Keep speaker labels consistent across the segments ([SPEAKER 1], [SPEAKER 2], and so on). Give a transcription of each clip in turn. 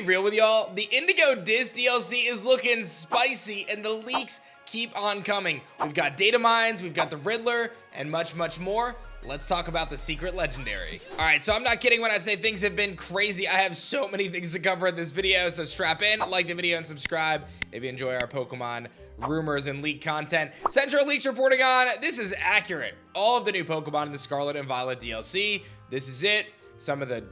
[SPEAKER 1] be real with y'all, the Indigo Disk DLC is looking spicy and the leaks keep on coming. We've got data mines, we've got the Riddler, and much, much more. Let's talk about the secret legendary. All right, so I'm not kidding when I say things have been crazy. I have so many things to cover in this video, so strap in, like the video, and subscribe if you enjoy our Pokemon rumors and leak content. Central Leaks reporting on, this is accurate. All of the new Pokemon in the Scarlet and Violet DLC. This is it. Some of the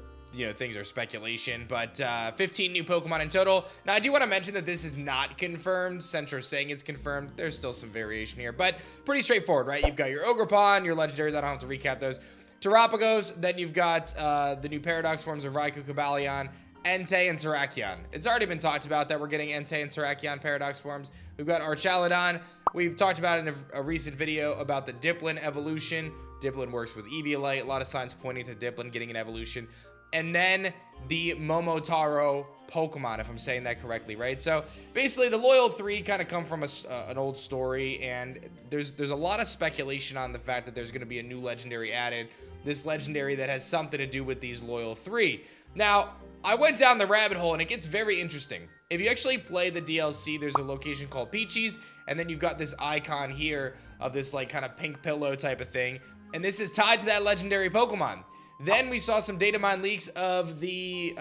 [SPEAKER 1] things are speculation, but 15 new Pokemon in total. Now, I do want to mention that this is not confirmed. Centro's saying it's confirmed. There's still some variation here, but pretty straightforward, right? You've got your Ogerpon, your legendaries. I don't have to recap those. Terapagos, then you've got the new Paradox forms of Raikou, Cobalion, Entei, and Terrakion. It's already been talked about that we're getting Entei and Terrakion Paradox forms. We've got Archaludon. We've talked about in a recent video about the Dipplin evolution. Dipplin works with Eviolite. A lot of signs pointing to Dipplin getting an evolution. And then the Momotaro Pokemon, if I'm saying that correctly, right? So basically the Loyal 3 kind of come from an old story, and there's a lot of speculation on the fact that there's going to be a new legendary added. This legendary that has something to do with these Loyal 3. Now, I went down the rabbit hole and it gets very interesting. If you actually play the DLC, there's a location called Peachy's, and then you've got this icon here of this like kind of pink pillow type of thing, and this is tied to that legendary Pokemon. Then we saw some data mine leaks of the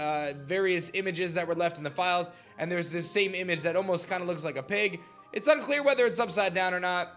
[SPEAKER 1] various images that were left in the files, and there's this same image that almost kind of looks like a pig. It's unclear whether it's upside down or not,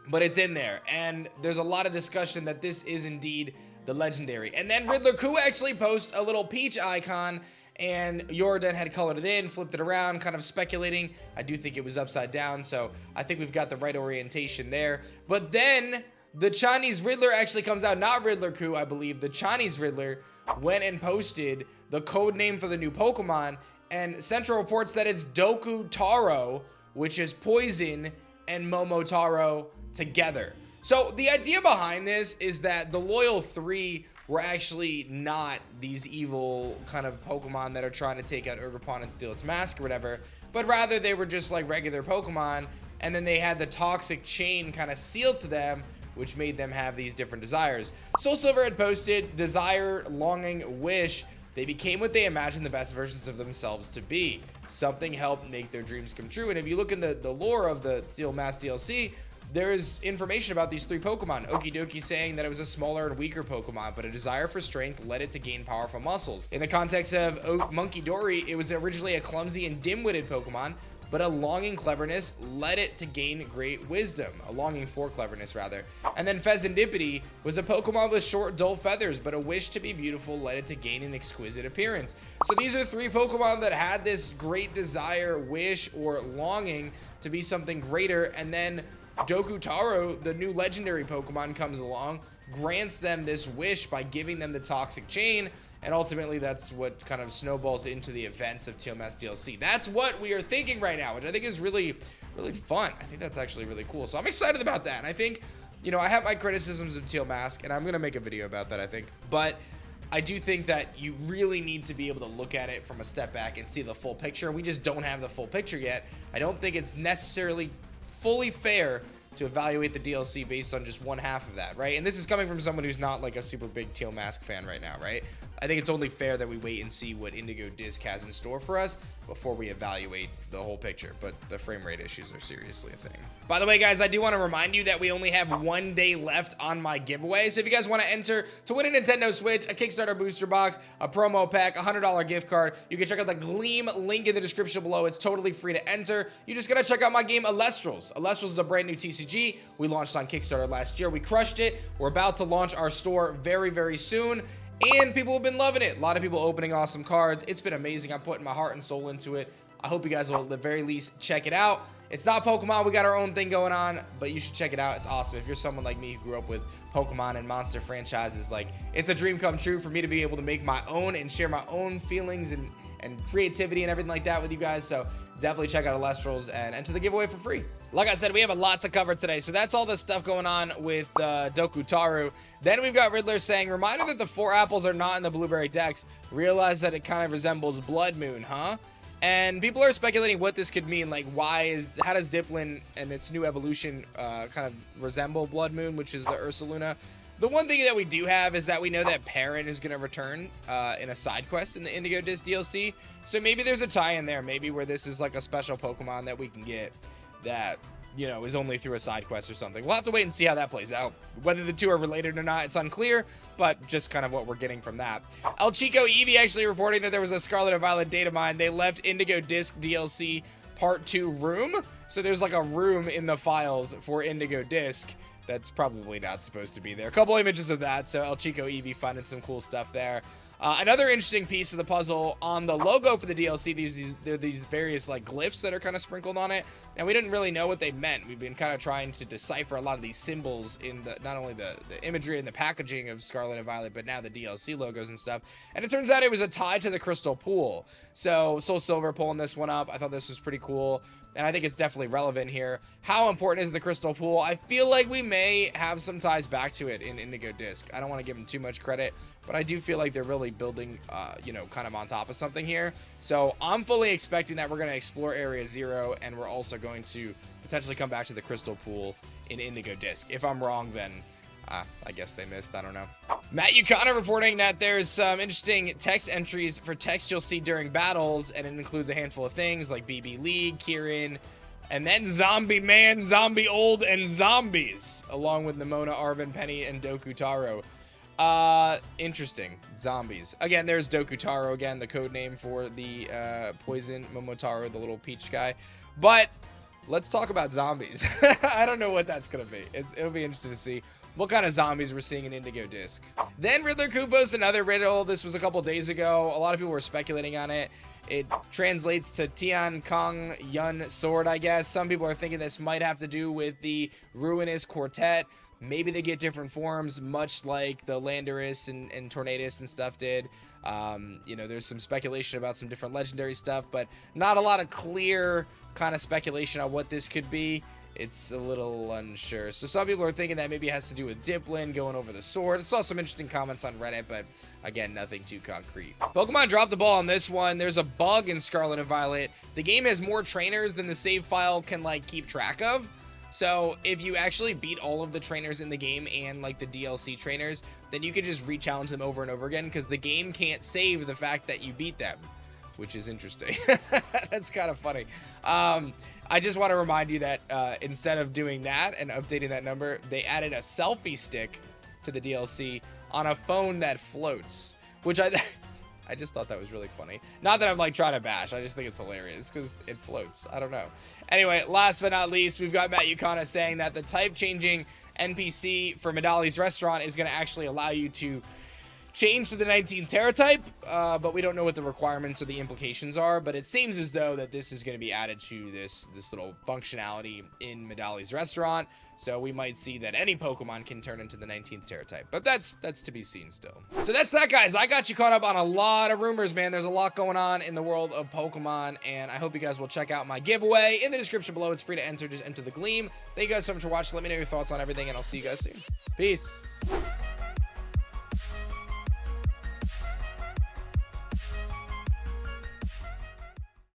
[SPEAKER 1] but it's in there, and there's a lot of discussion that this is indeed the legendary. And then Riddler Ku actually posts a little peach icon, and Yordan had colored it in, flipped it around, kind of speculating. I do think it was upside down, so I think we've got the right orientation there. But then the Chinese Riddler actually comes out, not Riddler Ku, I believe. The Chinese Riddler went and posted the code name for the new Pokemon, and Central reports that it's Doku Taro, which is poison and Momotaro together. So the idea behind this is that the Loyal 3 were actually not these evil kind of Pokemon that are trying to take out Ogerpon and steal its mask or whatever, but rather they were just like regular Pokemon, and then they had the toxic chain kind of sealed to them, which made them have these different desires. Soul Silver had posted, desire, longing, wish. They became what they imagined the best versions of themselves to be. Something helped make their dreams come true. And if you look in the lore of the Steel Mask DLC, there is information about these 3 Pokemon. Okidoki saying that it was a smaller and weaker Pokemon, but a desire for strength led it to gain powerful muscles. In the context of Monkey Dory, it was originally a clumsy and dim-witted Pokemon, but a longing cleverness led it to gain great wisdom. A longing for cleverness, rather. And then Pheasantipity was a Pokemon with short, dull feathers, but a wish to be beautiful led it to gain an exquisite appearance. So these are 3 Pokemon that had this great desire, wish, or longing to be something greater, and then Doku Taro, the new legendary Pokemon, comes along, grants them this wish by giving them the toxic chain, and ultimately that's what kind of snowballs into the events of Teal Mask DLC. That's what we are thinking right now, which I think is really, really fun. I think that's actually really cool. So I'm excited about that. And I think, I have my criticisms of Teal Mask, and I'm going to make a video about that, I think. But I do think that you really need to be able to look at it from a step back and see the full picture. We just don't have the full picture yet. I don't think it's necessarily fully fair to evaluate the DLC based on just one half of that, right? And this is coming from someone who's not like a super big Teal Mask fan right now, right? I think it's only fair that we wait and see what Indigo Disk has in store for us before we evaluate the whole picture, but the frame rate issues are seriously a thing. By the way, guys, I do want to remind you that we only have 1 day left on my giveaway, so if you guys want to enter to win a Nintendo Switch, a Kickstarter booster box, a promo pack, a $100 gift card, you can check out the Gleam link in the description below. It's totally free to enter. You just gotta check out my game, Alestrals. Alestrals is a brand new TCG. We launched on Kickstarter last year. We crushed it. We're about to launch our store very, very soon, and people have been loving it. A lot of people opening awesome cards. It's been amazing. I'm putting my heart and soul into it. I hope you guys will at the very least check it out. It's not Pokemon. We got our own thing going on, but you should check it out. It's awesome. If you're someone like me who grew up with Pokemon and monster franchises, like, it's a dream come true for me to be able to make my own and share my own feelings and creativity and everything like that with you guys. So definitely check out Alestrals and enter the giveaway for free. Like I said, we have a lot to cover today, so that's all the stuff going on with Doku Taro. Then we've got Riddler saying, reminder that the 4 apples are not in the Blueberry Dex. Realize that it kind of resembles Blood Moon, huh? And people are speculating what this could mean. Like, how does Dipplin and its new evolution kind of resemble Blood Moon, which is the Ursaluna? The one thing that we do have is that we know that Perrin is going to return in a side quest in the Indigo Disk DLC. So maybe there's a tie-in there, maybe where this is like a special Pokemon that we can get that, you know, is only through a side quest or something. We'll have to wait and see how that plays out. Whether the two are related or not, it's unclear, but just kind of what we're getting from that. El Chico Eevee actually reporting that there was a Scarlet and Violet data mine. They left Indigo Disk DLC Part 2 room. So there's like a room in the files for Indigo Disk that's probably not supposed to be there. A couple images of that, so El Chico Eevee finding some cool stuff there. Another interesting piece of the puzzle on the logo for the DLC, there are these various like glyphs that are kind of sprinkled on it, and we didn't really know what they meant. We've been kind of trying to decipher a lot of these symbols in the not only the imagery and the packaging of Scarlet and Violet, but now the DLC logos and stuff. And it turns out it was a tie to the Crystal Pool. So Soul Silver pulling this one up. I thought this was pretty cool, and I think it's definitely relevant here. How important is the Crystal Pool? I feel like we may have some ties back to it in Indigo Disk. I don't want to give them too much credit, but I do feel like they're really building, you know, kind of on top of something here. So I'm fully expecting that we're going to explore Area 0, and we're also going to potentially come back to the Crystal Pool in Indigo Disk. If I'm wrong, then I guess they missed. I don't know. Matt Yukana reporting that there's some interesting text entries for text you'll see during battles, and it includes a handful of things like BB League, Kieran, and then Zombie Man, Zombie Old, and Zombies, along with Nimona, Arven, Penny, and Dokutaro. Interesting. Zombies. Again, there's Dokutaro again, the code name for the poison Momotaro, the little peach guy. But let's talk about zombies. I don't know what that's gonna be. It'll be interesting to see what kind of zombies we're seeing in Indigo Disk. Then Riddler Koopos, another riddle. This was a couple days ago. A lot of people were speculating on it. It translates to Tian Kong Yun Sword, I guess. Some people are thinking this might have to do with the Ruinous Quartet. Maybe they get different forms, much like the Landorus and Tornadus and stuff did. You know, there's some speculation about some different legendary stuff, but not a lot of clear kind of speculation on what this could be. It's a little unsure. So some people are thinking that maybe it has to do with Diplin going over the sword. I saw some interesting comments on Reddit, but again, nothing too concrete. Pokemon dropped the ball on this one. There's a bug in Scarlet and Violet. The game has more trainers than the save file can like keep track of. So if you actually beat all of the trainers in the game and like the DLC trainers, then you can just re-challenge them over and over again because the game can't save the fact that you beat them, which is interesting. That's kind of funny. I just want to remind you that instead of doing that and updating that number, they added a selfie stick to the DLC on a phone that floats, which I just thought that was really funny. Not that I'm like trying to bash, I just think it's hilarious because it floats. I don't know. Anyway, last but not least, we've got Matt Yukana saying that the type changing NPC for Medali's Restaurant is going to actually allow you to change to the 19 Terra type, but we don't know what the requirements or the implications are, but it seems as though that this is going to be added to this little functionality in Medali's Restaurant, so we might see that any Pokemon can turn into the 19th Terra type, but that's to be seen still. So that's that, guys. I got you caught up on a lot of rumors, man. There's a lot going on in the world of Pokemon, and I hope you guys will check out my giveaway in the description below. It's free to enter. Just enter the Gleam. Thank you guys so much for watching. Let me know your thoughts on everything, and I'll see you guys soon. Peace.